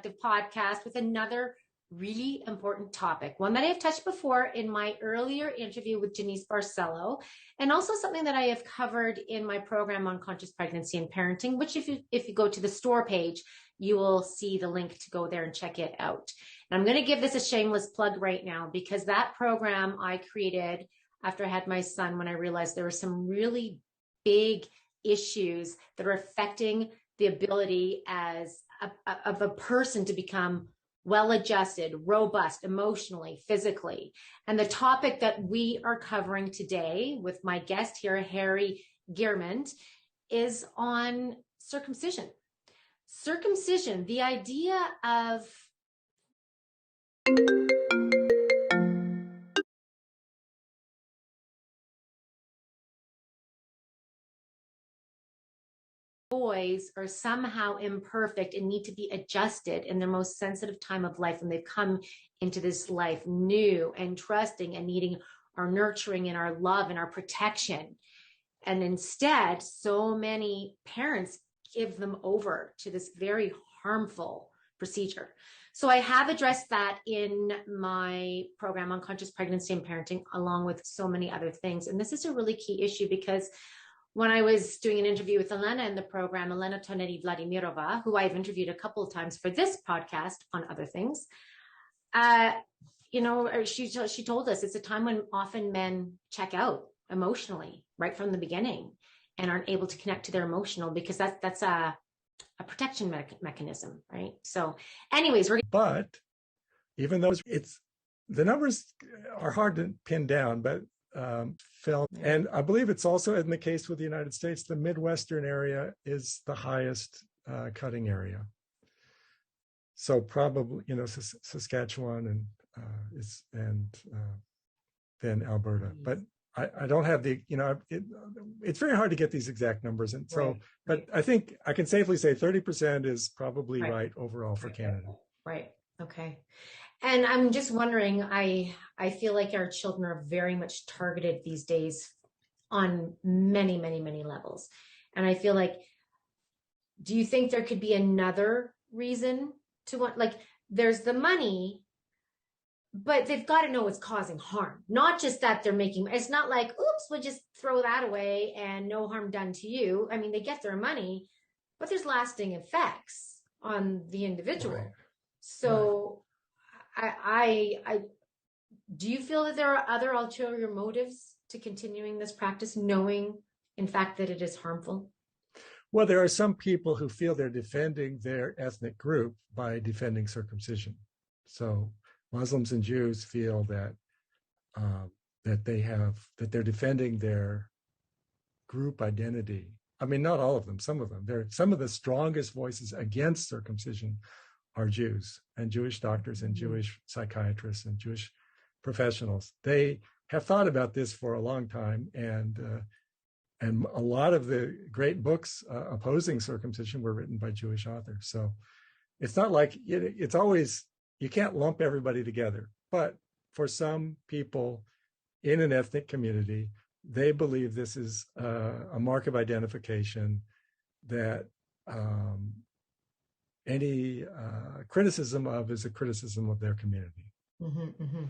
Perspective podcast with another really important topic, one that I have touched before in my earlier interview with Janice Barcelo, and also something that I have covered in my program on conscious pregnancy and parenting, which if you go to the store page, you will see the link to go there and check it out. And I'm going to give this a shameless plug right now, because that program I created after I had my son, when I realized there were some really big issues that are affecting the ability of a person to become well-adjusted, robust, emotionally, physically. And the topic that we are covering today with my guest here, Harry Guiremand, is on circumcision. Circumcision, the idea of boys are somehow imperfect and need to be adjusted in their most sensitive time of life when they've come into this life new and trusting and needing our nurturing and our love and our protection. And instead, so many parents give them over to this very harmful procedure. So I have addressed that in my program on conscious pregnancy and parenting, along with so many other things. And this is a really key issue, because when I was doing an interview with Elena in the program, Elena Tonetti Vladimirova, who I've interviewed a couple of times for this podcast on other things, she told us it's a time when often men check out emotionally right from the beginning and aren't able to connect to their emotional, because that's a protection mechanism, right? So anyways, but even though the numbers are hard to pin down, but Phil, and I believe it's also in the case with the United States, the Midwestern area is the highest cutting area. So probably, Saskatchewan and then Alberta. But I don't have it's very hard to get these exact numbers. And so, but I think I can safely say 30% is probably right overall for Canada. Right. Okay. And I'm just wondering, I feel like our children are very much targeted these days on many, many, many levels. And I feel like, do you think there could be another reason to want, like, there's the money, but they've got to know it's causing harm, not just that they're making, it's not like, oops, we'll just throw that away and no harm done to you. I mean, they get their money, but there's lasting effects on the individual. Right. So I do you feel that there are other ulterior motives to continuing this practice, knowing in fact that it is harmful? Well, there are some people who feel they're defending their ethnic group by defending circumcision. So Muslims and Jews feel that they're defending their group identity. I mean, not all of them, some of them. They're some of the strongest voices against circumcision are Jews and Jewish doctors and Jewish psychiatrists and Jewish professionals. They have thought about this for a long time, and a lot of the great books opposing circumcision were written by Jewish authors. So it's not like it's always, you can't lump everybody together. But for some people in an ethnic community, they believe this is a mark of identification, that any criticism of is a criticism of their community. Mm-hmm, mm-hmm.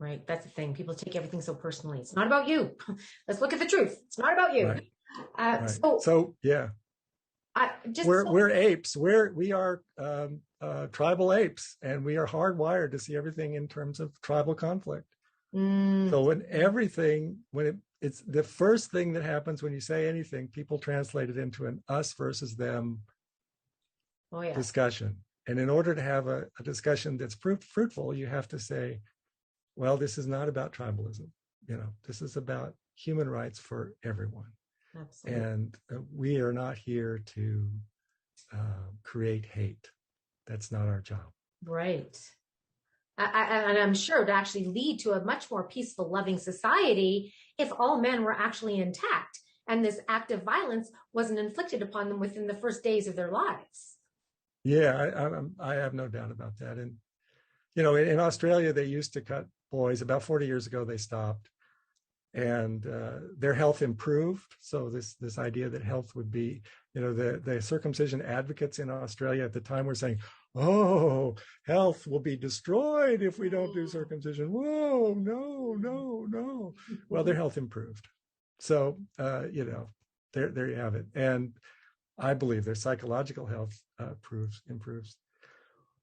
Right. That's the thing. People take everything so personally. It's not about you. Let's look at the truth. It's not about you. Right. Right. So yeah, we're apes. We are tribal apes, and we are hardwired to see everything in terms of tribal conflict. So it's the first thing that happens when you say anything, people translate it into an us versus them discussion. And in order to have a discussion that's fruitful, you have to say, well, this is not about tribalism. This is about human rights for everyone. Absolutely. And we are not here to create hate. That's not our job. Right. And I'm sure it would actually lead to a much more peaceful, loving society if all men were actually intact and this act of violence wasn't inflicted upon them within the first days of their lives. Yeah, I have no doubt about that. And, in Australia, they used to cut boys. About 40 years ago, they stopped. And their health improved. So this idea that health would be, the circumcision advocates in Australia at the time were saying, oh, health will be destroyed if we don't do circumcision. Whoa, no, no, no. Well, their health improved. So, there you have it. And I believe their psychological health improves.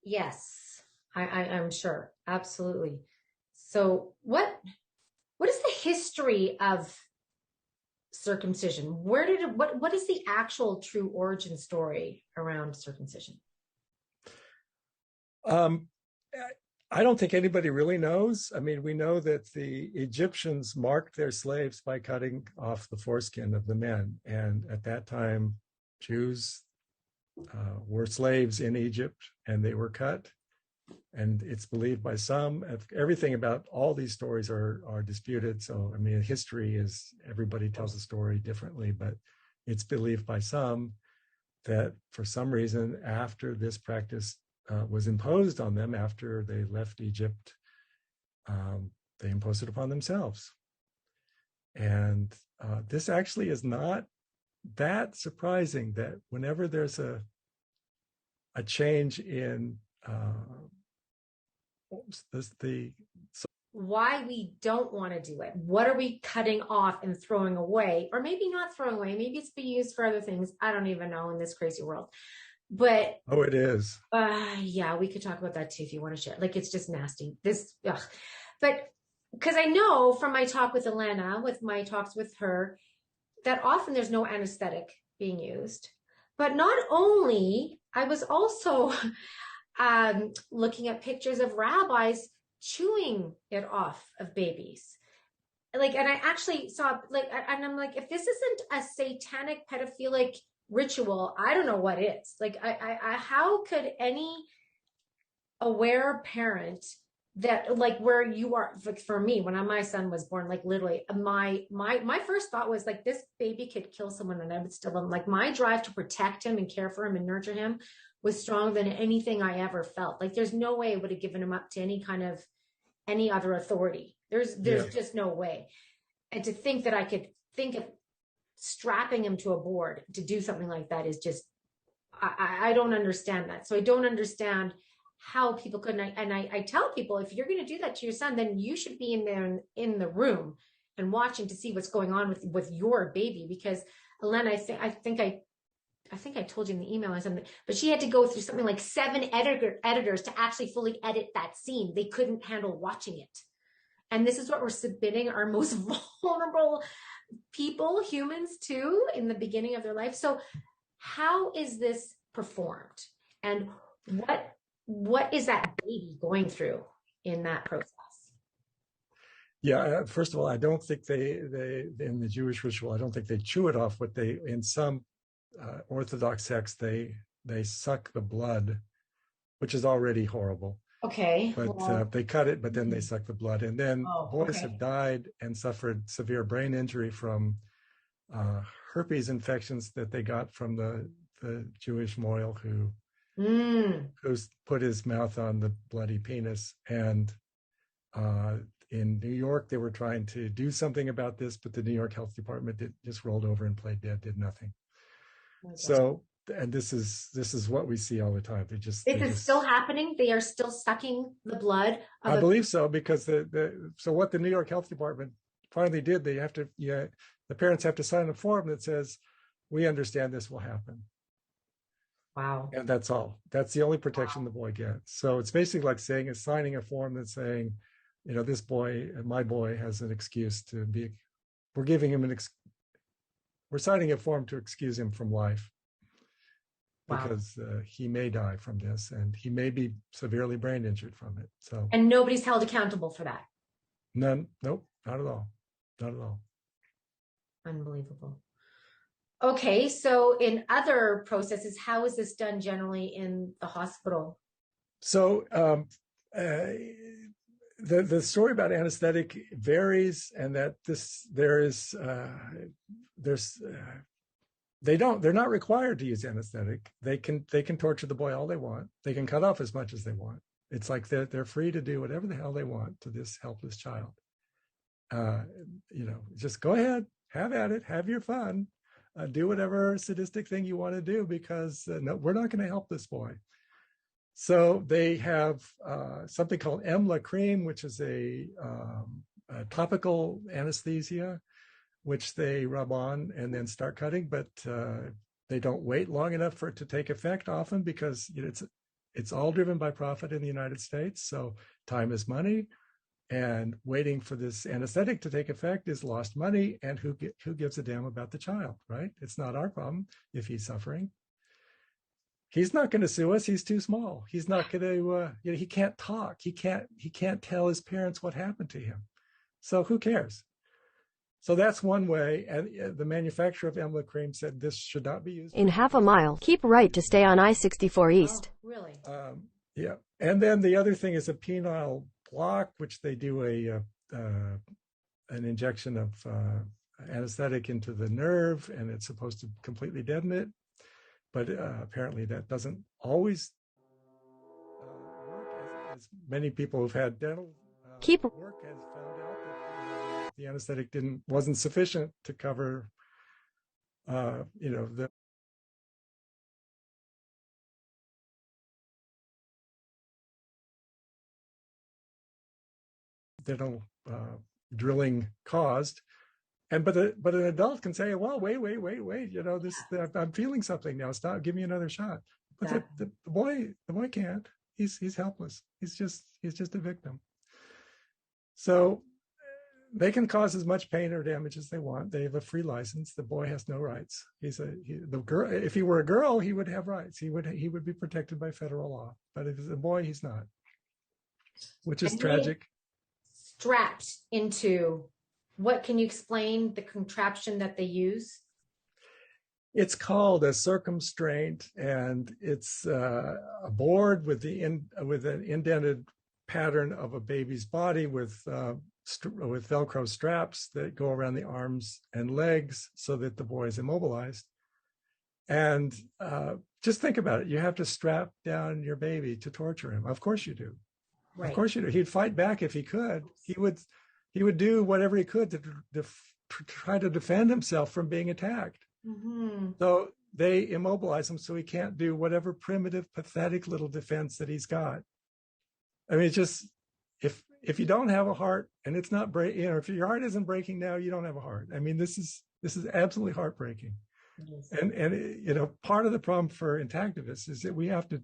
Yes, I'm sure. Absolutely. So what is the history of circumcision? What is the actual true origin story around circumcision? Um, I don't think anybody really knows. I mean, we know that the Egyptians marked their slaves by cutting off the foreskin of the men. And at that time, Jews were slaves in Egypt and they were cut. And it's believed by some, everything about all these stories are disputed. So, I mean, history is, everybody tells a story differently, but it's believed by some that for some reason, after this practice was imposed on them, after they left Egypt, they imposed it upon themselves. And this actually is not that surprising, that whenever there's a change in why we don't want to do it. What are we cutting off and throwing away? Or maybe not throwing away. Maybe it's being used for other things. I don't even know in this crazy world. But it is. Yeah, we could talk about that too if you want to share. Like, it's just nasty. But because I know from my talk with Elena, with my talks with her, that often there's no anesthetic being used. But not only, I was also looking at pictures of rabbis chewing it off of babies. Like, and I actually saw, like, and I'm like, if this isn't a satanic pedophilic ritual, I don't know what is. Like, how could any aware parent that, like, where you are, like, for me, when my son was born, like, literally, my first thought was like, this baby could kill someone and I would still love him. Like, my drive to protect him and care for him and nurture him was stronger than anything I ever felt. Like, there's no way I would have given him up to any other authority. There's just no way. And to think that I could think of strapping him to a board to do something like that is just, I don't understand that. So I don't understand how people could. And I tell people, if you're going to do that to your son, then you should be in there in the room and watching to see what's going on with your baby. Because Elena, I think I told you in the email or something, but she had to go through something like 7 editors to actually fully edit that scene. They couldn't handle watching it. And this is what we're submitting our most vulnerable people, humans, to in the beginning of their life. So how is this performed? And what is that baby going through in that process? Yeah, first of all, I don't think they in the Jewish ritual, I don't think they chew it off. What they, in some Orthodox sects, they suck the blood, which is already horrible. Okay. But they cut it, but then they suck the blood. And then boys have died and suffered severe brain injury from herpes infections that they got from the Jewish mohel who's put his mouth on the bloody penis. And in New York, they were trying to do something about this, but the New York Health Department just rolled over and played dead, did nothing. So, and this is what we see all the time. This is still happening. They are still sucking the blood. I believe so, because so what the New York Health Department finally did, they have to, the parents have to sign a form that says, we understand this will happen. Wow. And that's all. That's the only protection the boy gets. So it's basically like signing a form that's saying, this boy, my boy, has an excuse to be. We're giving him we're signing a form to excuse him from life, because he may die from this, and he may be severely brain injured from it. So, and nobody's held accountable for that. None. Nope. Not at all. Not at all. Unbelievable. Okay, so in other processes, how is this done generally in the hospital? So the story about anesthetic varies, and that they're not required to use anesthetic. They can torture the boy all they want. They can cut off as much as they want. It's like they're free to do whatever the hell they want to this helpless child. Just go ahead, have at it, have your fun. Do whatever sadistic thing you want to do, because no, we're not going to help this boy. So they have something called EMLA cream, which is a topical anesthesia, which they rub on and then start cutting, but they don't wait long enough for it to take effect often because it's all driven by profit in the United States. So time is money, and waiting for this anesthetic to take effect is lost money. And who gives a damn about the child, right? It's not our problem if he's suffering. He's not going to sue us. He's too small. He's not going to. He can't talk. He can't tell his parents what happened to him. So who cares? So that's one way. And the manufacturer of EMLA cream said this should not be used. In half a mile, keep right to stay on I-64 East. Oh, really? Yeah. And then the other thing is a penile block, which they do an injection of anesthetic into the nerve, and it's supposed to completely deaden it. But apparently that doesn't always work, as many people who've had dental work has found out that the anesthetic wasn't sufficient to cover, the dental drilling caused. But an adult can say, well, wait, I'm feeling something now. Stop, give me another shot. But the boy can't. He's helpless. He's just a victim. So they can cause as much pain or damage as they want. They have a free license. The boy has no rights. The girl. If he were a girl, he would have rights. He would be protected by federal law. But if he's a boy, he's not, which is tragic. Strapped into. What can you explain the contraption that they use? It's called a circumstraint, and it's a board with an indented pattern of a baby's body with Velcro straps that go around the arms and legs so that the boy is immobilized. And just think about it. You have to strap down your baby to torture him. Of course you do. Right. Of course you do. He'd fight back if he could. He would do whatever he could to try to defend himself from being attacked. Mm-hmm. So they immobilize him so he can't do whatever primitive, pathetic little defense that he's got. I mean, it's just if you don't have a heart and it's not if your heart isn't breaking now, you don't have a heart. I mean, this is absolutely heartbreaking. Yes. And part of the problem for intactivists is that we have to,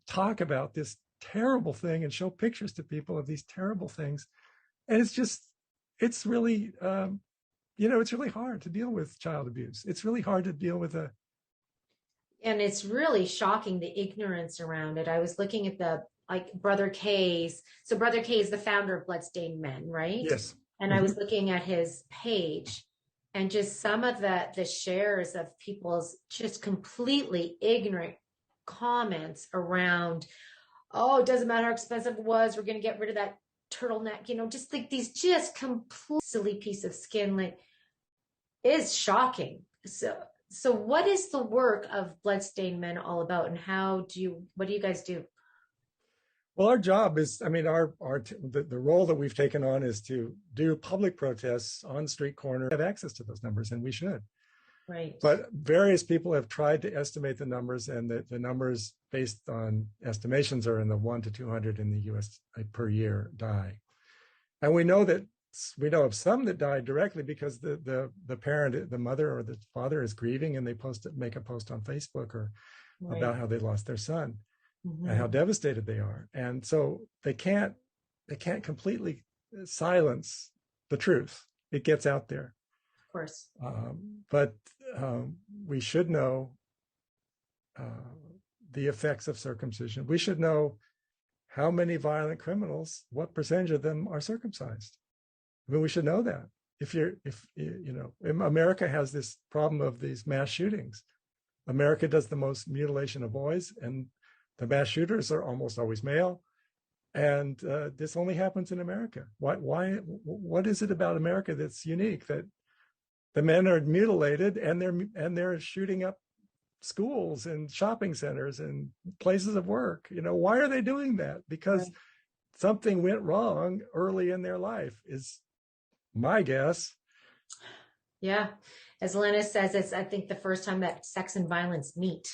talk about this terrible thing and show pictures to people of these terrible things. And it's really, it's really hard to deal with child abuse. It's really hard to deal with and it's really shocking, the ignorance around it. I was looking at Brother K's. So Brother K is the founder of Bloodstained Men, right? Yes. And I was looking at his page and just some of the shares of people's just completely ignorant comments around, oh, it doesn't matter how expensive it was, we're going to get rid of that turtleneck, just like these just complete silly piece of skin, is shocking. So what is the work of Bloodstained Men all about, and what do you guys do? Well, our job is, the role that we've taken on is to do public protests on street corners, have access to those numbers, and we should. Right. But various people have tried to estimate the numbers, and the numbers based on estimations are in the 1 to 200 in the U.S. per year die. And we know of some that died directly because the parent, the mother or the father, is grieving, and they make a post on Facebook about how they lost their son. Mm-hmm. And how devastated they are. And so they can't completely silence the truth. It gets out there. Of course. But we should know the effects of circumcision. We should know how many violent criminals, what percentage of them are circumcised. We should know that. America has this problem of these mass shootings. America does the most mutilation of boys, and the mass shooters are almost always male, and this only happens in America. Why? What is it about America that's unique, that the men are mutilated and they're shooting up schools and shopping centers and places of work? Why are they doing that? Because something went wrong early in their life, is my guess. Yeah, as Lena says, it's I think the first time that sex and violence meet.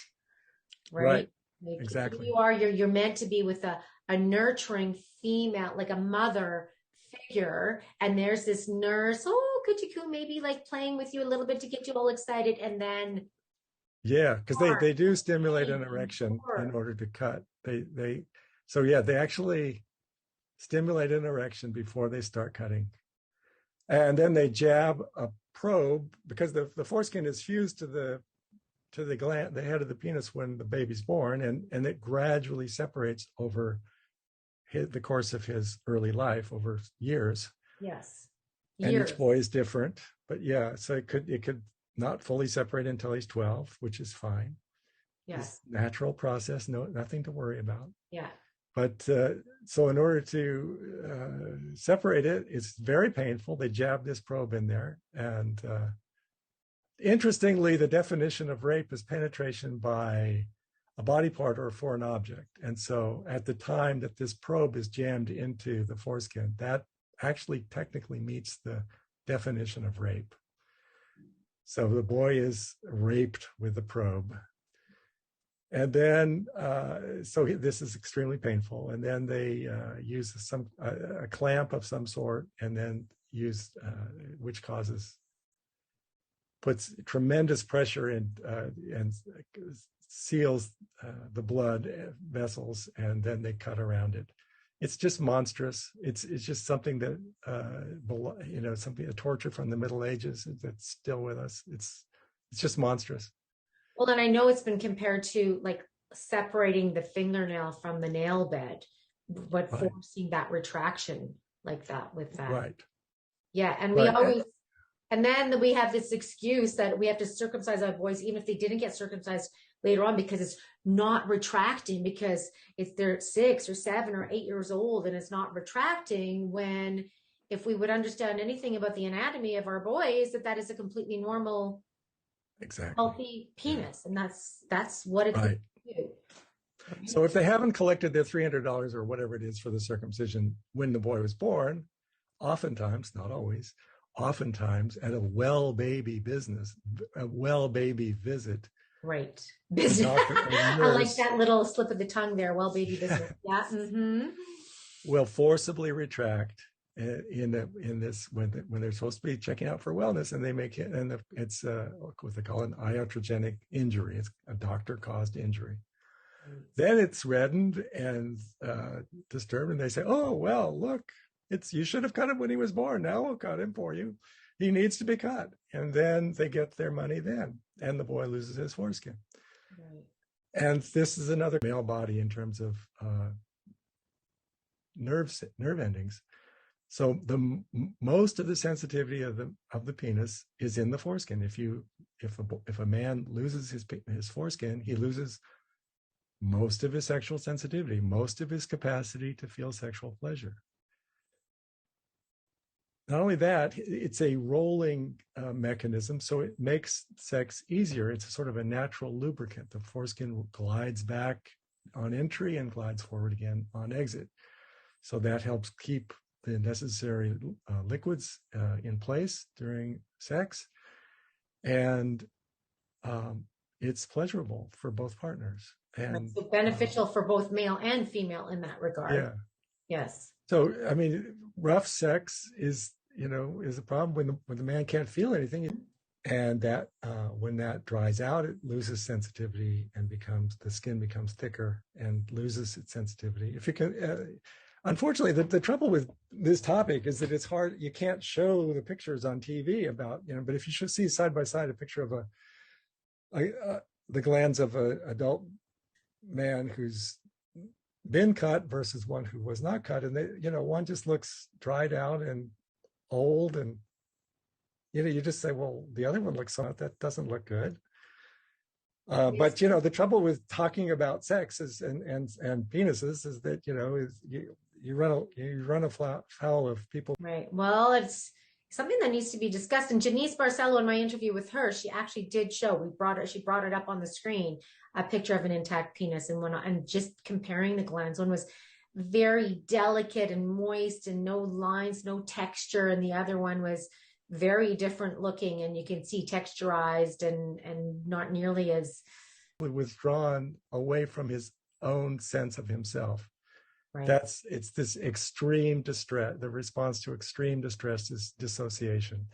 Right. Like, exactly. you're meant to be with a nurturing female, like a mother figure. And there's this nurse, oh, coochie coo, maybe like playing with you a little bit to get you all excited. And then Yeah, because they do stimulate pain an and erection in horror. order to cut. So yeah, they actually stimulate an erection before they start cutting. And then they jab a probe because the foreskin is fused to the gland, the head of the penis when the baby's born, and it gradually separates over the course of his early life over years. Yes. And Years. each boy is different, but yeah, so it could not fully separate until he's 12, which is fine. Yes. It's natural process, nothing to worry about. Yeah. But so in order to separate it, it's very painful. They jab this probe in there. And interestingly, the definition of rape is penetration by a body part or a foreign object. And so at the time that this probe is jammed into the foreskin, that actually technically meets the definition of rape. So the boy is raped with the probe. And then, so this is extremely painful. And then they use a clamp of some sort, and then which puts tremendous pressure in and seals the blood vessels, and then they cut around it. It's just monstrous. It's just something that a torture from the Middle Ages that's still with us. It's just monstrous. Well, and I know it's been compared to like separating the fingernail from the nail bed, but Right. forcing that retraction like that with that. Right. Yeah. And Right. and then we have this excuse that we have to circumcise our boys, even if they didn't get circumcised later on, because it's not retracting, because they're 6 or 7 or 8 years old and it's not retracting, when if we would understand anything about the anatomy of our boys, that is a completely normal, Exactly. healthy penis. Yeah. And that's what it's right. Do. So if they haven't collected their $300 or whatever it is for the circumcision when the boy was born, oftentimes, not always, oftentimes at a well baby visit. Right. Business. I like that little slip of the tongue there. Well baby visit. Yeah. Mm-hmm. Will forcibly retract in this when they're supposed to be checking out for wellness, and they make it, and it's what they call an iatrogenic injury. It's a doctor-caused injury. Then it's reddened and disturbed, and they say, "Oh well, look, you should have cut him when he was born. Now we'll cut him for you. He needs to be cut." And then they get their money then, and the boy loses his foreskin. Right. And this is another male body in terms of nerve endings. So most of the sensitivity of the penis is in the foreskin. If a man loses his foreskin, he loses most of his sexual sensitivity, most of his capacity to feel sexual pleasure. Not only that, it's a rolling mechanism, so it makes sex easier. It's a sort of a natural lubricant. The foreskin glides back on entry and glides forward again on exit. So that helps keep the necessary liquids in place during sex. And it's pleasurable for both partners. And so beneficial for both male and female in that regard. Yeah. Yes. So, I mean, rough sex is a problem when the man can't feel anything. And that when that dries out, it loses sensitivity and the skin becomes thicker and loses its sensitivity. If you can, unfortunately, the trouble with this topic is that it's hard. You can't show the pictures on TV about, but if you should see side by side a picture of the glands of an adult man who's been cut versus one who was not cut, and one just looks dried out and old, and you just say, well, the other one looks that doesn't look good. But the trouble with talking about sex and penises is that you run afoul of people. Right. Well, it's something that needs to be discussed. And Janice Barcelo, in my interview with her, she actually did show. She brought it up on the screen, a picture of an intact penis, and just comparing the glands. One was very delicate and moist and no lines, no texture, and the other one was very different looking, and you can see texturized and not nearly as withdrawn away from his own sense of himself. Right. It's this extreme distress. The response to extreme distress is dissociation.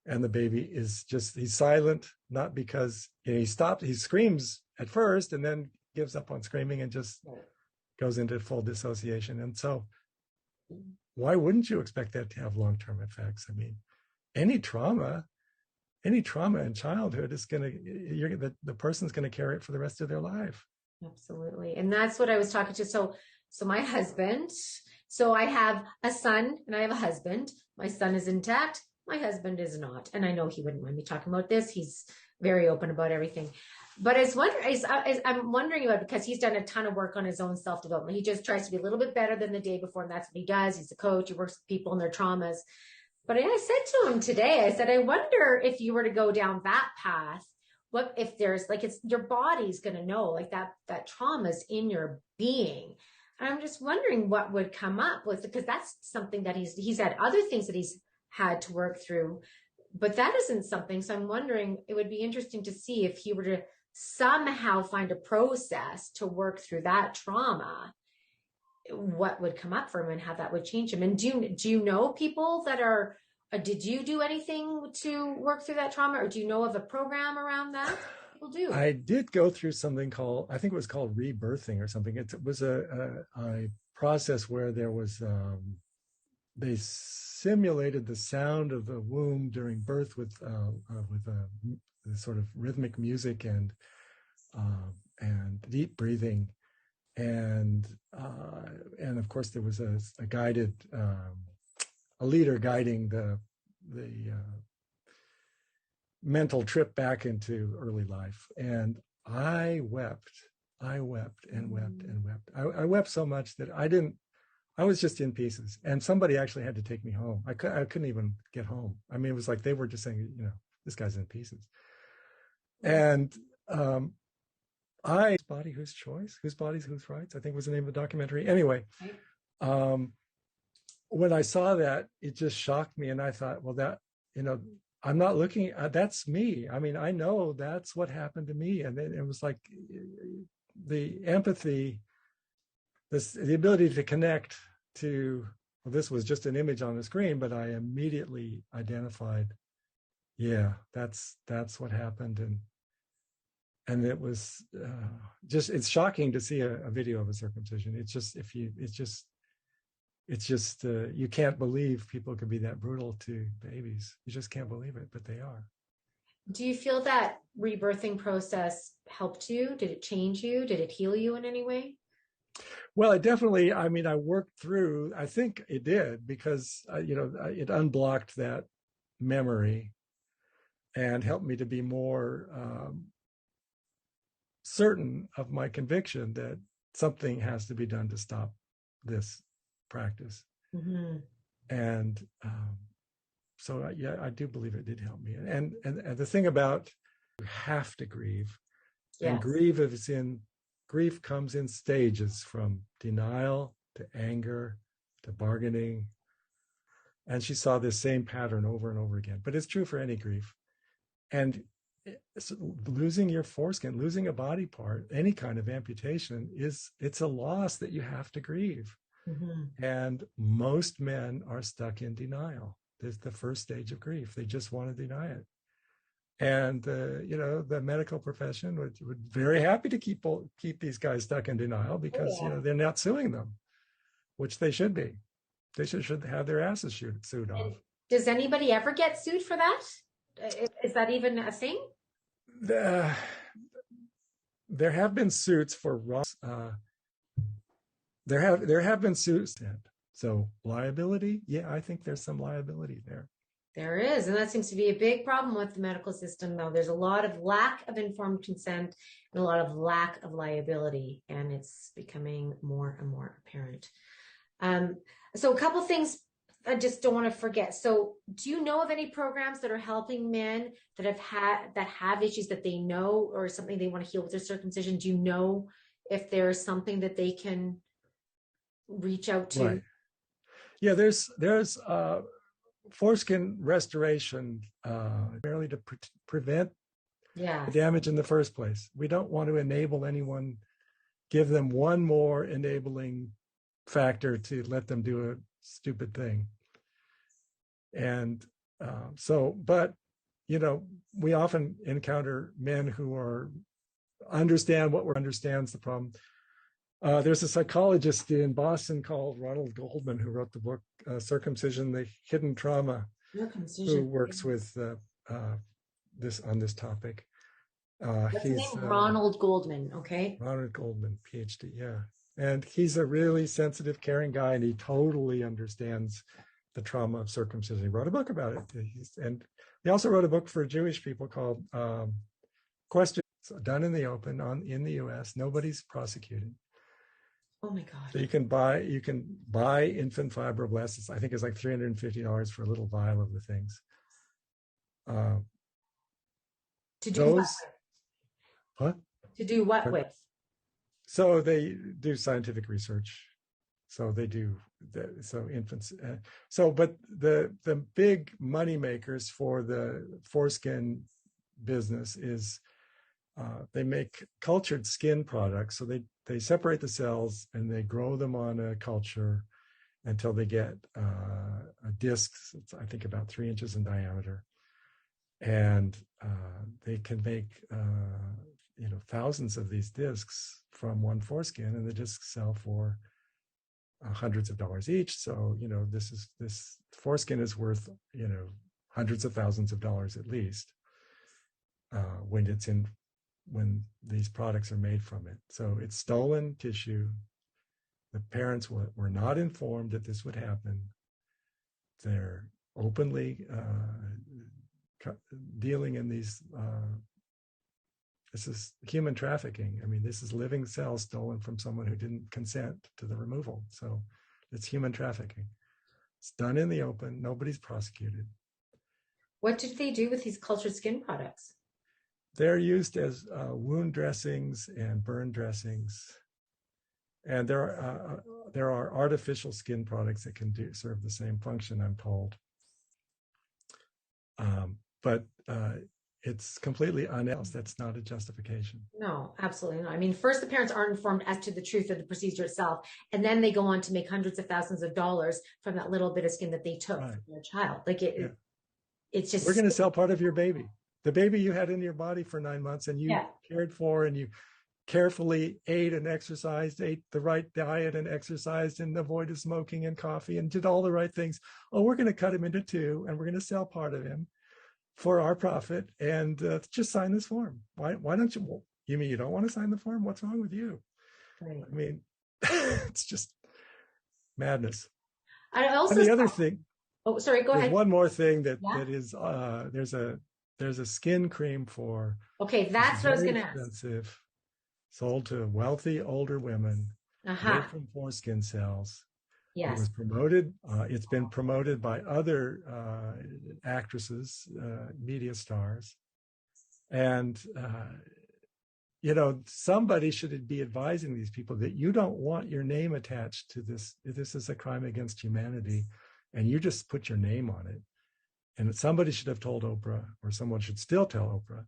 And the baby is just, he's silent, not because he screams at first and then gives up on screaming and just goes into full dissociation. And so why wouldn't you expect that to have long-term effects? I mean, any trauma in childhood is the person's going to carry it for the rest of their life. Absolutely. And that's what I was talking to. So my husband, so I have a son and I have a husband. My son is intact. My husband is not. And I know he wouldn't mind me talking about this. He's very open about everything. But I'm wondering about, because he's done a ton of work on his own self-development. He just tries to be a little bit better than the day before. And that's what he does. He's a coach. He works with people and their traumas. But I said to him today, I said, I wonder if you were to go down that path, what if there's like, it's your body's going to know like that trauma's in your being. And I'm just wondering what would come up with, because that's something that he's had other things that he's had to work through, but that isn't something. So I'm wondering, it would be interesting to see if he were to somehow find a process to work through that trauma, what would come up for him and how that would change him. And do you know people that are, did you do anything to work through that trauma, or do you know of a program around that? People do. I did go through something called, I think it was called rebirthing or something. It was a process where there was, they simulated the sound of the womb during birth with a sort of rhythmic music and deep breathing, and of course there was a guided a leader guiding the mental trip back into early life. And I wept and wept and wept. I wept so much that I was just in pieces, and somebody actually had to take me home. I couldn't even get home. I mean, it was like they were just saying, this guy's in pieces. And Whose Body, Whose Choice? Whose Bodies, Whose Rights? I think was the name of the documentary. Anyway, when I saw that, it just shocked me. And I thought, well, I'm not looking at, that's me. I mean, I know that's what happened to me. And it was like the empathy, the ability to connect to, well, this was just an image on the screen, but I immediately identified, yeah, that's what happened. And it was it's shocking to see a video of a circumcision. You can't believe people could be that brutal to babies. You just can't believe it, but they are. Do you feel that rebirthing process helped you? Did it change you? Did it heal you in any way? Well, it definitely, I mean, I worked through, I think it did, because, it unblocked that memory and helped me to be more certain of my conviction that something has to be done to stop this practice. Mm-hmm. And so, I do believe it did help me. And the thing about, you have to grieve. Yes. And grief comes in stages, from denial to anger to bargaining. And she saw this same pattern over and over again. But it's true for any grief. And losing your foreskin, losing a body part, any kind of amputation, it's a loss that you have to grieve. Mm-hmm. And most men are stuck in denial. There's the first stage of grief. They just want to deny it. And the medical profession would very happy to keep these guys stuck in denial, because they're not suing them, which they should be. They should have their asses sued off. Does anybody ever get sued for that? Is that even a thing? There have been suits for there have been suits. So liability, I think there's some liability there. There is, and that seems to be a big problem with the medical system, though. There's a lot of lack of informed consent and a lot of lack of liability, and it's becoming more and more apparent. So a couple things I just don't want to forget. So do you know of any programs that are helping men that have issues that they know, or something they want to heal with their circumcision? Do you know if there's something that they can reach out to? Right. Yeah, there's foreskin restoration, primarily to prevent Yeah. the damage in the first place. We don't want to enable anyone, give them one more enabling factor to let them do a stupid thing. And but, we often encounter men who understands the problem. There's a psychologist in Boston called Ronald Goldman who wrote the book Circumcision, the Hidden Trauma, who works with this topic. What's his name? Ronald Goldman. Okay. Ronald Goldman, PhD. Yeah. And he's a really sensitive, caring guy, and he totally understands the trauma of circumcision. He wrote a book about it. And he also wrote a book for Jewish people called Questions Done in the Open in the US. Nobody's prosecuted. Oh my God. So you can buy infant fibroblasts. I think it's like $350 for a little vial of the things. To do what? To do what with? So they do scientific research. So they do infants. But the big money makers for the foreskin business is they make cultured skin products. So they separate the cells and they grow them on a culture until they get a disc. It's, I think, about 3 inches in diameter, and they can make thousands of these discs from one foreskin, and the discs sell for hundreds of dollars each. So this foreskin is worth hundreds of thousands of dollars at least when these products are made from it. So it's stolen tissue. The parents were not informed that this would happen. They're openly dealing in these. This is human trafficking. I mean, this is living cells stolen from someone who didn't consent to the removal. So it's human trafficking. It's done in the open. Nobody's prosecuted. What did they do with these cultured skin products? They're used as wound dressings and burn dressings. And there are artificial skin products that can serve the same function, I'm told. But it's completely unethical. That's not a justification. No, absolutely not. I mean, first, the parents aren't informed as to the truth of the procedure itself, and then they go on to make hundreds of thousands of dollars from that little bit of skin that they took from their child. It's just, we're going to sell part of your baby, the baby you had in your body for 9 months, and you cared for, and you carefully ate the right diet and exercised and avoided smoking and coffee and did all the right things. Oh, we're going to cut him into two, and we're going to sell part of him for our profit, and just sign this form. Why don't you? You mean you don't want to sign the form? What's wrong with you? Right. I mean, it's just madness. I also and the other thing. Oh, sorry. Go ahead. One more thing that is there's a skin cream for. Okay, that's what I was going to ask. Expensive, sold to wealthy older women, made from foreskin cells. Yes. It was promoted. It's been promoted by other actresses, media stars. And, somebody should be advising these people that you don't want your name attached to this. This is a crime against humanity. And you just put your name on it. And somebody should have told Oprah, or someone should still tell Oprah,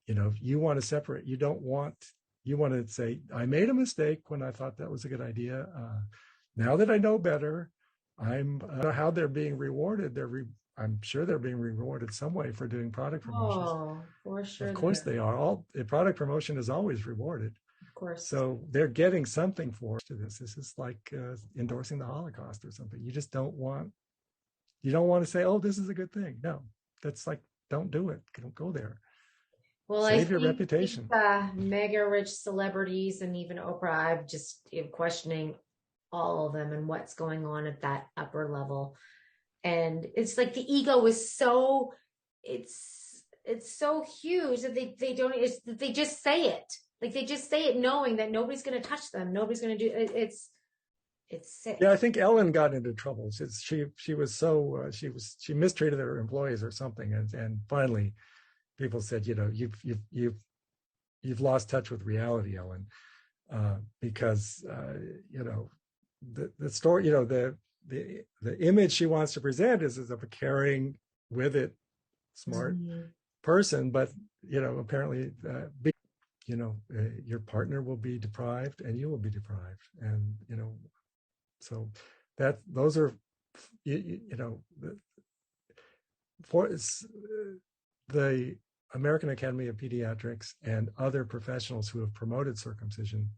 if you want to separate, you want to say, I made a mistake when I thought that was a good idea. Now that I know better, I don't know how they're being rewarded. I'm sure they're being rewarded some way for doing product promotions. Oh, for sure. Of course they are. Product promotion is always rewarded. Of course. So they're getting something for this. This is like endorsing the Holocaust or something. You just don't want to say, oh, this is a good thing. No, that's like, don't do it. Don't go there. Well, save your reputation. Mega rich celebrities and even Oprah, I'm just questioning all of them and what's going on at that upper level. And it's like the ego is so, it's so huge that they just say it. Like they just say it knowing that nobody's going to touch them. Nobody's going to do it. It's sick. Yeah, I think Ellen got into trouble. She was so she mistreated her employees or something, and finally, people said, you've lost touch with reality, Ellen, because the story, the image she wants to present is of a caring, with it, smart person, but apparently, your partner will be deprived and you will be deprived. And, so those are, for the American Academy of Pediatrics and other professionals who have promoted circumcision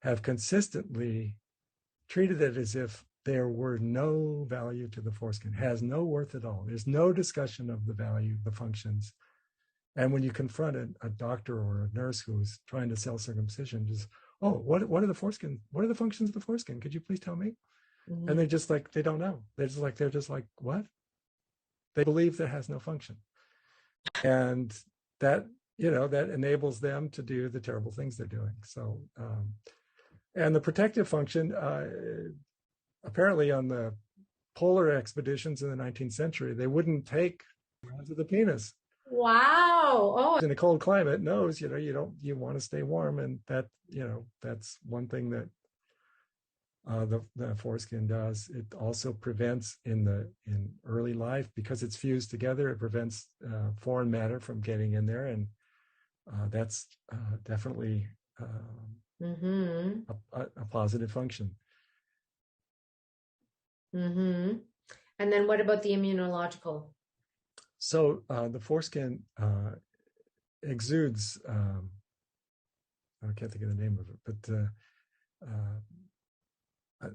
have consistently treated it as if there were no value to the foreskin, has no worth at all. There's no discussion of the value, the functions. And when you confront a doctor or a nurse who's trying to sell circumcision, just, oh, what are the foreskin? What are the functions of the foreskin? Could you please tell me? Mm-hmm. And they're just like, they don't know. They're just like, what? They believe that has no function. And that enables them to do the terrible things they're doing. So, and the protective function, apparently on the polar expeditions in the 19th century, they wouldn't take rounds of the penis. Wow. Oh, in a cold climate knows, you want to stay warm. And that's one thing that the foreskin does. It also prevents in early life, because it's fused together, it prevents foreign matter from getting in there. And that's definitely a positive function. Mm-hmm. And then what about the immunological? So the foreskin exudes, I can't think of the name of it, but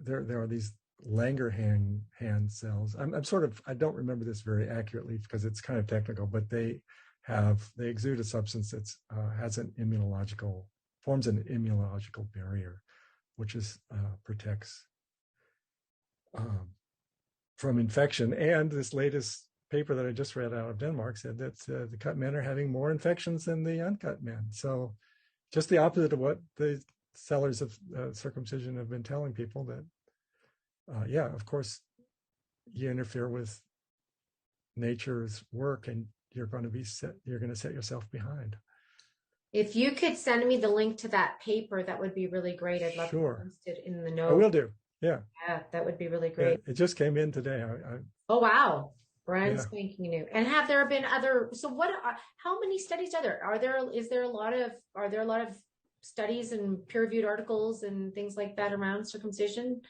there are these Langerhans cells. I don't remember this very accurately because it's kind of technical, but they exude a substance that forms an immunological barrier, which protects from infection. And this latest paper that I just read out of Denmark said that the cut men are having more infections than the uncut men. So just the opposite of what the sellers of circumcision have been telling people, that of course you interfere with nature's work and you're going to set yourself behind. If you could send me the link to that paper, that would be really great. I'd love to post it in the notes. I will do. Yeah, that would be really great. It just came in today. Oh wow, brand spanking new. And have there been other? So how many studies are there? Are there a lot of studies and peer-reviewed articles and things like that around circumcision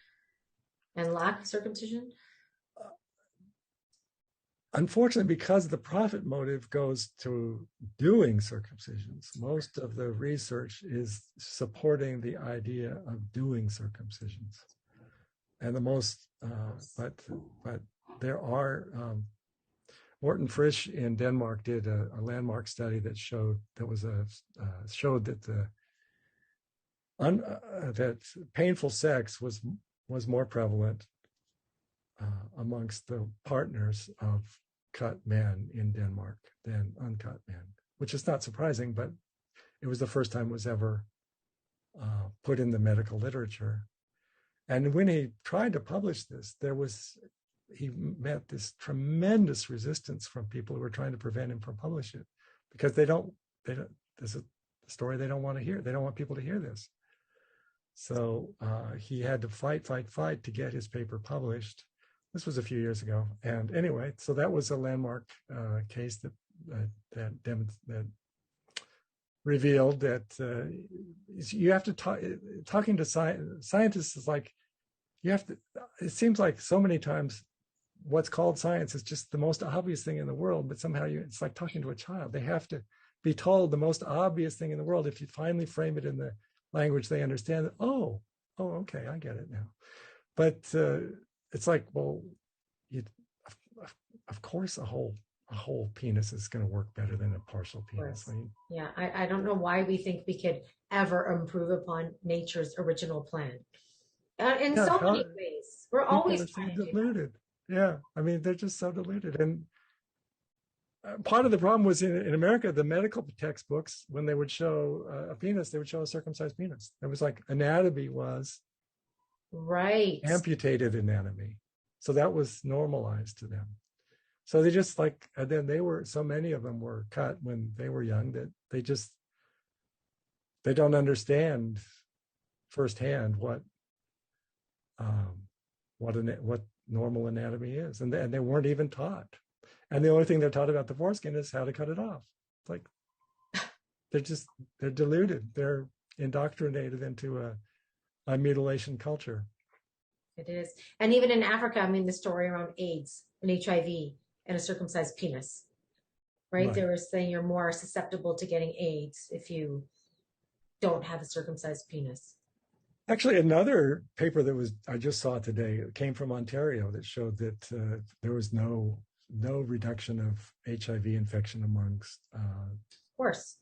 and lack of circumcision? Unfortunately, because the profit motive goes to doing circumcisions, most of the research is supporting the idea of doing circumcisions. And the most, but there are, Morten Frisch in Denmark did a landmark study that showed that that painful sex was more prevalent amongst the partners of cut men in Denmark than uncut men, which is not surprising, but it was the first time it was ever put in the medical literature. And when he tried to publish this, he met this tremendous resistance from people who were trying to prevent him from publishing it, because there's a story they don't want to hear. They don't want people to hear this. So he had to fight to get his paper published. This was a few years ago. And anyway, so that was a landmark case that revealed that you have to talking to scientists is like, it seems like so many times what's called science is just the most obvious thing in the world, but somehow it's like talking to a child. They have to be told the most obvious thing in the world. If you finally frame it in the language they understand, oh, okay, I get it now. But it's like, well, of course a whole penis is going to work better than a partial penis. Yeah, I don't know why we think we could ever improve upon nature's original plan. In so many ways, we're always trying to deluded. Yeah, I mean, they're just so deluded. And part of the problem was in America, the medical textbooks, when they would show a penis, they would show a circumcised penis. It was like anatomy was amputated anatomy. So that was normalized to them. So they just and then so many of them were cut when they were young that they don't understand firsthand what normal anatomy is. And they weren't even taught. And the only thing they're taught about the foreskin is how to cut it off. It's like, they're deluded. They're indoctrinated into a mutilation culture. It is. And even in Africa, I mean, the story around AIDS and HIV and a circumcised penis, right? They were saying you're more susceptible to getting AIDS if you don't have a circumcised penis. Actually, another paper that I just saw today, it came from Ontario, that showed that there was no reduction of HIV infection amongst of course,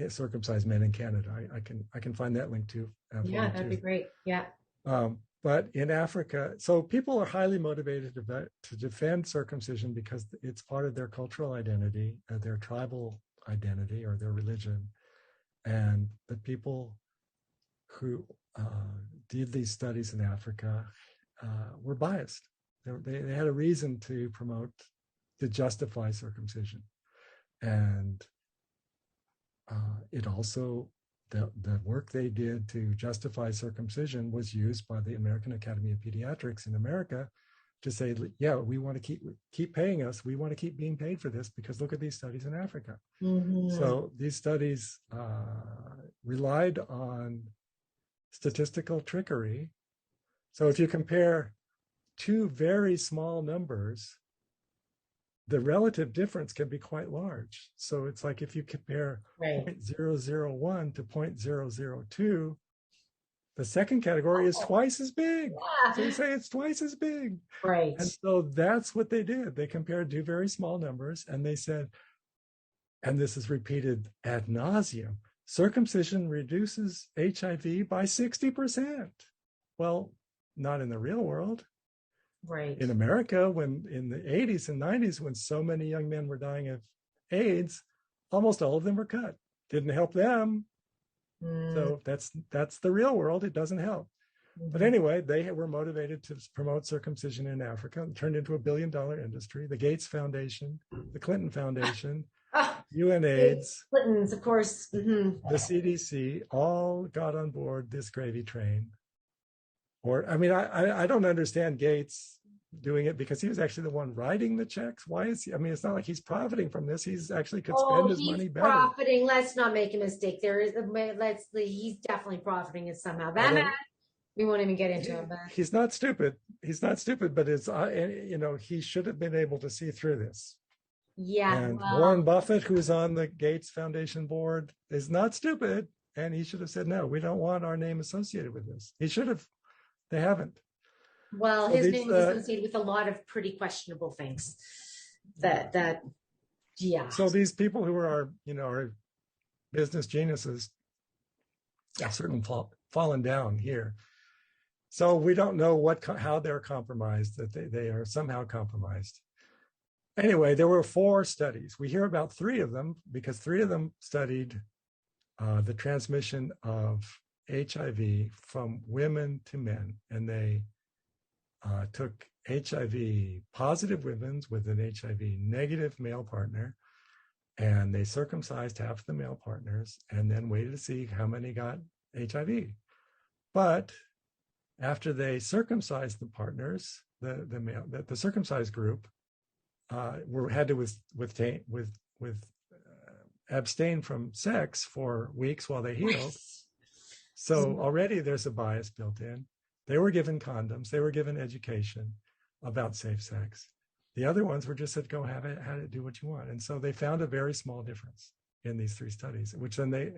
circumcised men in Canada. I can find that link too. Yeah, that'd be great. Yeah. But in Africa, so people are highly motivated to defend circumcision because it's part of their cultural identity, their tribal identity, or their religion. And the people who did these studies in Africa were biased. They had a reason to justify circumcision. And it also, the work they did to justify circumcision was used by the American Academy of Pediatrics in America to say, yeah, we want to keep paying us. We want to keep being paid for this because look at these studies in Africa. Mm-hmm. So these studies relied on statistical trickery. So if you compare two very small numbers, the relative difference can be quite large. So it's like if you compare 0.001 to 0.002, the second category is twice as big. Yeah. So you say it's twice as big. Right. And so that's what they did. They compared two very small numbers and they said, and this is repeated ad nauseum, circumcision reduces HIV by 60%. Well, not in the real world. Right. In America, when in the 80s and 90s, when so many young men were dying of AIDS, almost all of them were cut. Didn't help them. So that's the real world. It doesn't help. Mm-hmm. But anyway, they were motivated to promote circumcision in Africa. It turned into $1 billion industry. The Gates Foundation, the Clinton Foundation, UNAIDS, Clintons, of course, the CDC, all got on board this gravy train. Or, I mean, I don't understand Gates doing it because he was actually the one writing the checks. Why is he? I mean, it's not like he's profiting from this. He's actually could spend his money better. Profiting. Let's not make a mistake. He's definitely profiting it somehow. That man, we won't even get into it. But he's not stupid. He's not stupid, but it's he should have been able to see through this. Yeah. And Warren Buffett, who's on the Gates Foundation board, is not stupid, and he should have said, no, we don't want our name associated with this. He should have. They haven't. Well, his name was associated with a lot of pretty questionable things. Yeah. So these people who are our business geniuses have certainly fallen down here. So we don't know how they're compromised, that they are somehow compromised. Anyway, there were 4 studies. We hear about 3 of them because 3 of them studied the transmission of HIV from women to men, and they took HIV positive women with an HIV negative male partner, and they circumcised half the male partners and then waited to see how many got HIV. But after they circumcised the partners, the circumcised group had to abstain from sex for weeks while they healed. So already there's a bias built in. They were given condoms. They were given education about safe sex. The other ones were just said, go have it, do what you want. And so they found a very small difference in these 3 studies, which then they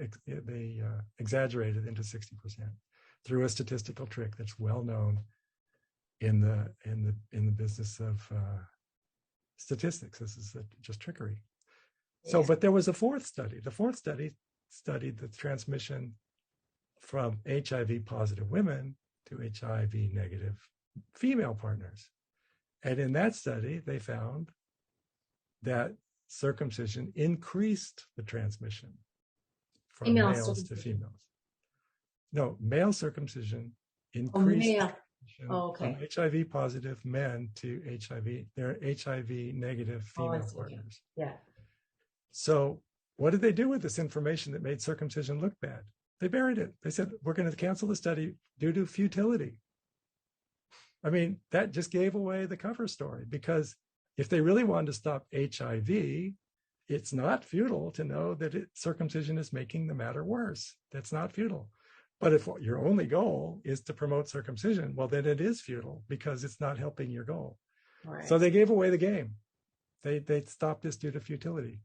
exaggerated into 60% through a statistical trick that's well known in the business of statistics. This is just trickery. So, but there was a 4th study. The 4th study studied the transmission from HIV positive women to HIV negative female partners. And in that study, they found that circumcision increased the transmission from males to females. No, male circumcision increased from HIV positive men to their HIV negative female partners. Yeah. So what did they do with this information that made circumcision look bad? They buried it. They said, we're going to cancel the study due to futility. I mean, that just gave away the cover story, because if they really wanted to stop HIV, it's not futile to know that circumcision is making the matter worse. That's not futile. But if your only goal is to promote circumcision, well, then it is futile because it's not helping your goal. Right. So they gave away the game. They stopped this due to futility.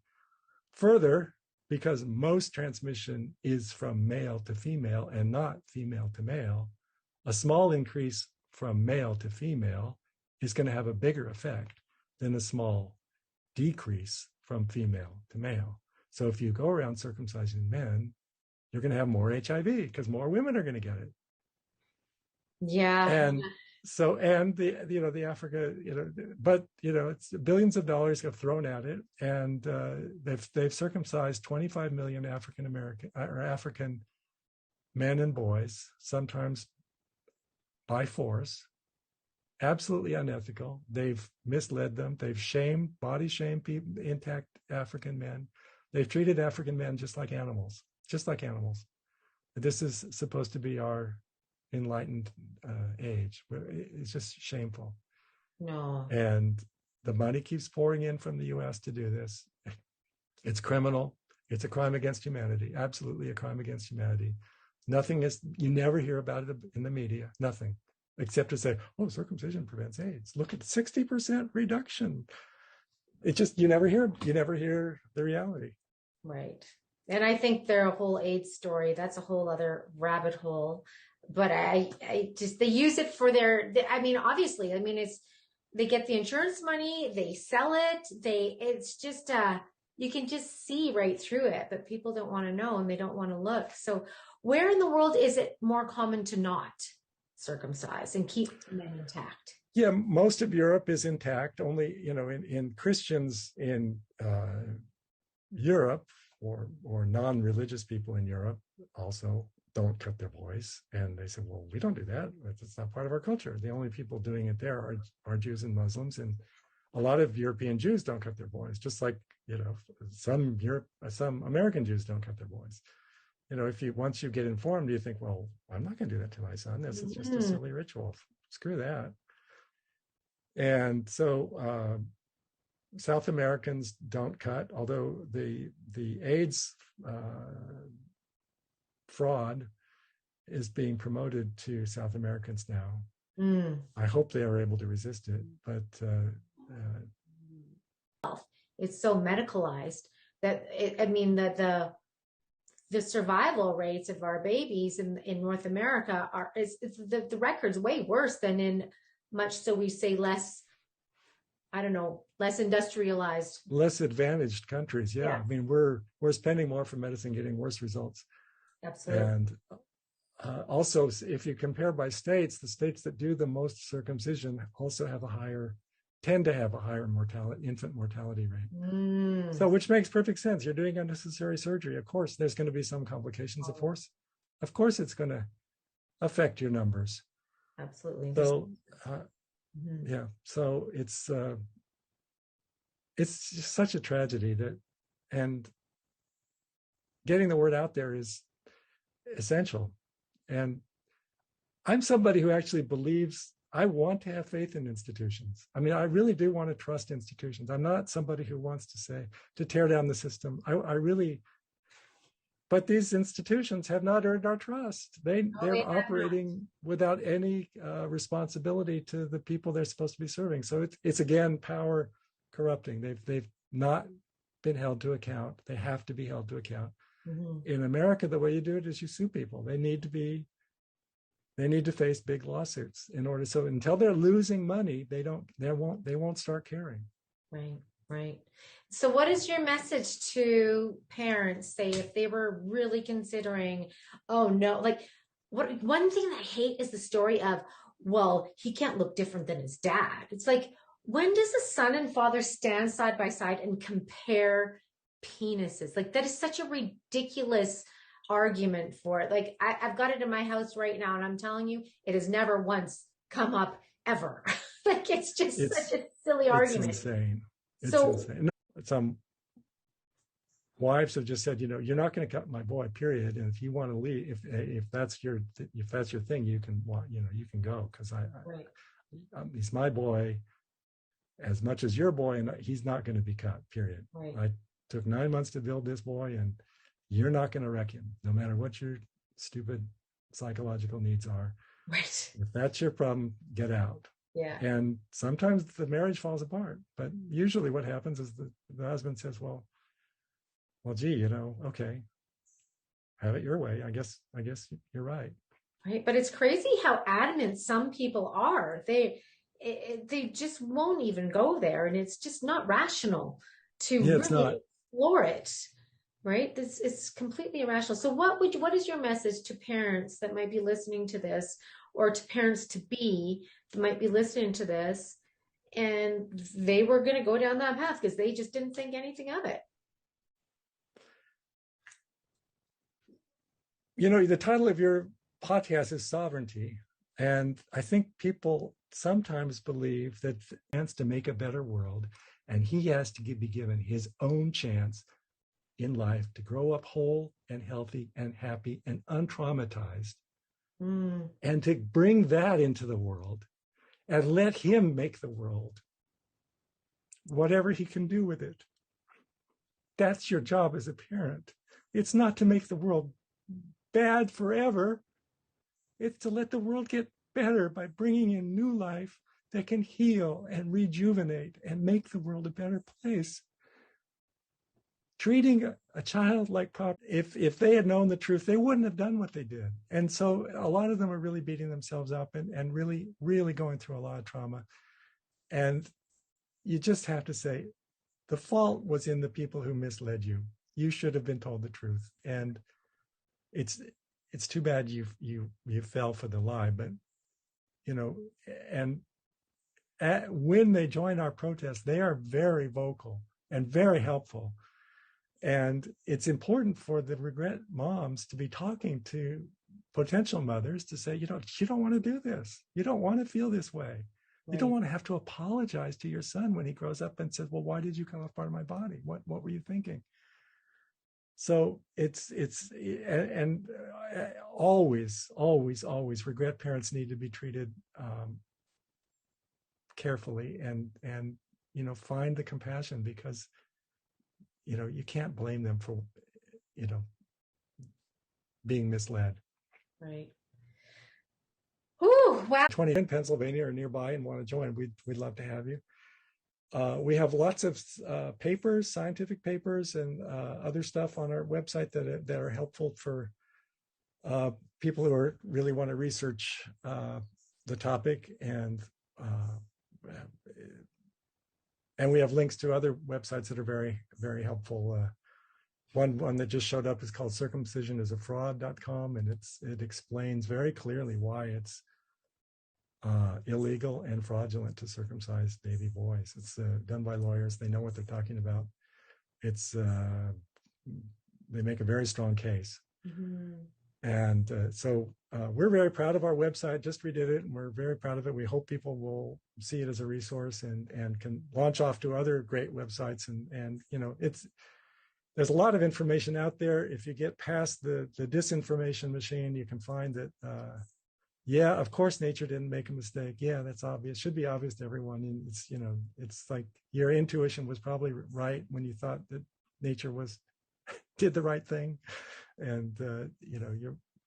Further, because most transmission is from male to female and not female to male, a small increase from male to female is going to have a bigger effect than a small decrease from female to male. So if you go around circumcising men, you're going to have more HIV because more women are going to get it. Yeah. And so, and the Africa, but it's billions of dollars have thrown at it, and they've circumcised 25 million African American or African men and boys, sometimes by force. Absolutely unethical. They've misled them. They've body shamed people, intact African men. They've treated African men just like animals. This is supposed to be our enlightened age. It's just shameful. No. And the money keeps pouring in from the U.S. to do this. It's criminal. It's a crime against humanity. Absolutely a crime against humanity. You never hear about it in the media. Nothing. Except to say, oh, circumcision prevents AIDS. Look at 60% reduction. It just, you never hear the reality. Right. And I think their whole AIDS story, that's a whole other rabbit hole. But I just, they use it for obviously, they get the insurance money, they sell it, it's just, you can just see right through it, but people don't want to know and they don't want to look. So where in the world is it more common to not circumcise and keep men intact? Yeah, most of Europe is intact. Only, in Christians in Europe or non-religious people in Europe also don't cut their boys. And they said, well, we don't do that. It's not part of our culture. The only people doing it there are Jews and Muslims. And a lot of European Jews don't cut their boys, just like, some American Jews don't cut their boys. Once you get informed, you think, well, I'm not going to do that to my son. This is just a silly ritual. Screw that. And so South Americans don't cut, although the AIDS fraud is being promoted to South Americans now. I hope they are able to resist it, but it's so medicalized that the survival rates of our babies in North America the record's way worse than in much, so we say less industrialized, less advantaged countries. Yeah. We're spending more for medicine, getting worse results. Absolutely. And also, if you compare by states, the states that do the most circumcision also tend to have a higher infant mortality rate. So, which makes perfect sense. You're doing unnecessary surgery. Of course, there's going to be some complications. Of course, it's going to affect your numbers. Absolutely. So, yeah. So it's just such a tragedy and getting the word out there is essential. And I'm somebody who actually believes I want to have faith in institutions. I really do want to trust institutions. I'm not somebody who wants to tear down the system. But these institutions have not earned our trust. They're operating without any responsibility to the people they're supposed to be serving. So it's again, power corrupting. They've not been held to account. They have to be held to account. In America, the way you do it is you sue people. They need to face big lawsuits in order. So until they're losing money, they won't start caring. Right. So what is your message to parents, say, if they were really considering, one thing I hate is the story of, well, he can't look different than his dad. It's like, when does a son and father stand side by side and compare penises? Like, that is such a ridiculous argument for it. Like, I've got it in my house right now, and I'm telling you, it has never once come up ever. Like, it's such a silly argument. It's insane. It's insane. Some wives have just said, you're not going to cut my boy, period. And if you want to leave, if that's your thing, you can go, because he's my boy as much as your boy, and he's not going to be cut, period. Right. took 9 months to build this boy, and you're not going to wreck him, no matter what your stupid psychological needs are. Right. If that's your problem, get out. Yeah. And sometimes the marriage falls apart, but usually what happens is the husband says, well, gee, okay, have it your way. I guess you're right. Right. But it's crazy how adamant some people are. They just won't even go there. And it's just not rational to It's really not. explore it. Right. This is completely irrational. So what is your message to parents that might be listening to this, or to parents to be that might be listening to this, and they were going to go down that path because they just didn't think anything of it? The title of your podcast is Sovereignty. And I think people sometimes believe that the chance to make a better world, and he has to be given his own chance in life to grow up whole and healthy and happy and untraumatized, and to bring that into the world and let him make the world whatever he can do with it. That's your job as a parent. It's not to make the world bad forever. It's to let the world get better by bringing in new life that can heal and rejuvenate and make the world a better place. Treating a child like property, if they had known the truth, they wouldn't have done what they did. And so a lot of them are really beating themselves up and really, really going through a lot of trauma. And you just have to say, the fault was in the people who misled you. You should have been told the truth. And it's too bad you fell for the lie. But, and when they join our protest, they are very vocal and very helpful. And it's important for the regret moms to be talking to potential mothers to say, you don't want to do this. You don't want to feel this way. Right. You don't want to have to apologize to your son when he grows up and says, well, why did you come off part of my body? What were you thinking? So it's always regret parents need to be treated carefully and find the compassion, because you can't blame them for being misled. Right. Ooh, wow. 20 in Pennsylvania or nearby and want to join, we'd love to have you. We have lots of papers, scientific papers, and other stuff on our website that are helpful for people who really want to research the topic, and we have links to other websites that are very, very helpful. One that just showed up is called circumcisionisafraud.com, and it explains very clearly why it's illegal and fraudulent to circumcise baby boys. It's done by lawyers. They know what they're talking about. It's they make a very strong case. Mm-hmm. And so we're very proud of our website. Just redid it, and we're very proud of it. We hope people will see it as a resource and can launch off to other great websites. And there's a lot of information out there. If you get past the disinformation machine, you can find that, yeah, of course, nature didn't make a mistake. Yeah, that's obvious. Should be obvious to everyone. And it's like your intuition was probably right when you thought that nature did the right thing. And,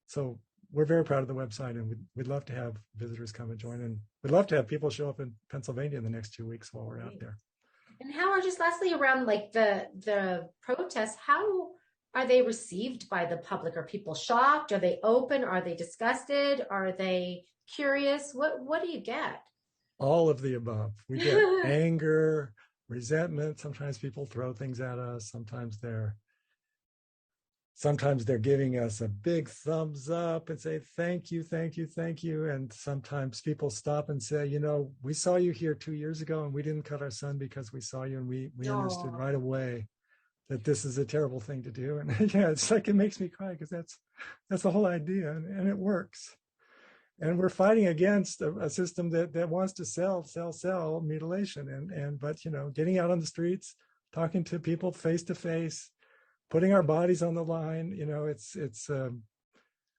so we're very proud of the website, and we'd love to have visitors come and join. And we'd love to have people show up in Pennsylvania in the next 2 weeks while we're out there. And how are, just lastly, around like the protests, how are they received by the public? Are people shocked? Are they open? Are they disgusted? Are they curious? What do you get? All of the above. We get anger, resentment. Sometimes people throw things at us. Sometimes they're giving us a big thumbs up and say, thank you, thank you, thank you. And sometimes people stop and say, we saw you here 2 years ago and we didn't cut our son because we saw you, and we understood right away that this is a terrible thing to do. And yeah, it's like, it makes me cry, because that's the whole idea, and it works. And we're fighting against a system that wants to sell mutilation. But getting out on the streets, talking to people face to face, putting our bodies on the line,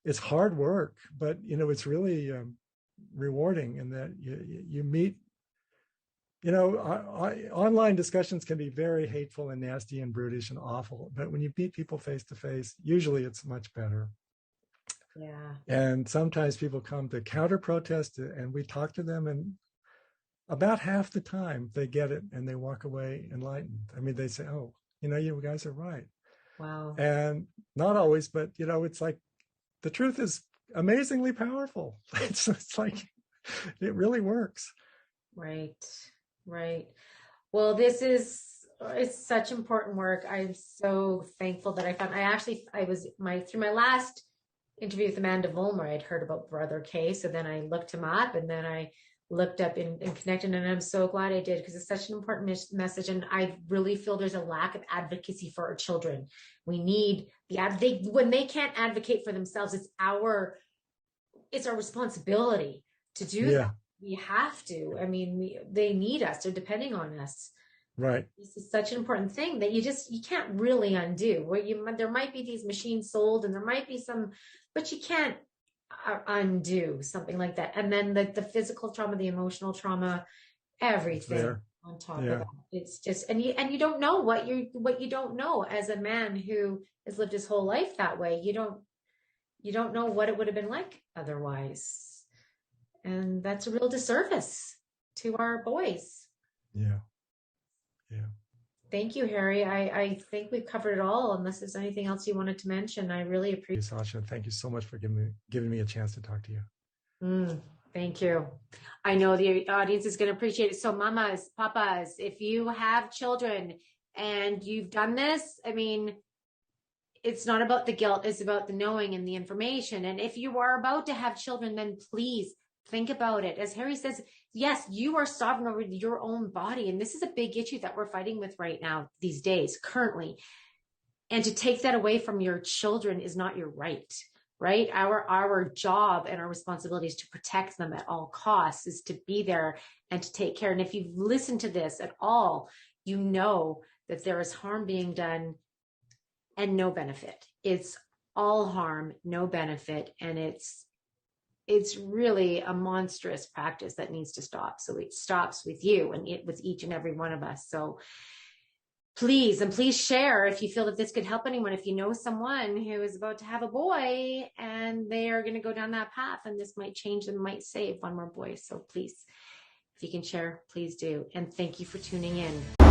it's hard work, but it's really rewarding in that you meet Online discussions can be very hateful and nasty and brutish and awful, but when you meet people face to face, usually it's much better. Yeah. And sometimes people come to counter protest, and we talk to them, and about half the time they get it and they walk away enlightened. I mean, they say, oh, you guys are right. Wow. And not always, but it's like the truth is amazingly powerful. It's like it really works. Right. Right. Well, it's such important work. I'm so thankful that through my last interview with Amanda Vollmer, I'd heard about Brother K. So then I looked him up, and then I looked up and connected, and I'm so glad I did, because it's such an important message. And I really feel there's a lack of advocacy for our children. We need when they can't advocate for themselves, it's our responsibility to do that. We have to. I mean, they need us. They're depending on us. Right. This is such an important thing that you can't really undo. There might be these machines sold, and there might be some, but you can't undo something like that. And then the physical trauma, the emotional trauma, everything on top of that. It's just, and you don't know what you don't know as a man who has lived his whole life that way. You don't know what it would have been like otherwise. And that's a real disservice to our boys. Yeah. Thank you, Harry. I think we've covered it all, unless there's anything else you wanted to mention. I really appreciate it. Sasha, thank you so much for giving me a chance to talk to you. Thank you. I know the audience is going to appreciate it. So mamas, papas, if you have children and you've done this, I mean, it's not about the guilt, it's about the knowing and the information. And if you are about to have children, then please think about it. As Harry says, yes, you are sovereign over your own body. And this is a big issue that we're fighting with right now, these days, currently. And to take that away from your children is not your right, right? Our job and our responsibility is to protect them at all costs, is to be there and to take care. And if you've listened to this at all, you know that there is harm being done and no benefit. It's all harm, no benefit. And it's really a monstrous practice that needs to stop. So it stops with you and with each and every one of us. So please share if you feel that this could help anyone. If you know someone who is about to have a boy and they are going to go down that path, and this might change them, might save one more boy. So please, if you can share, please do. And thank you for tuning in.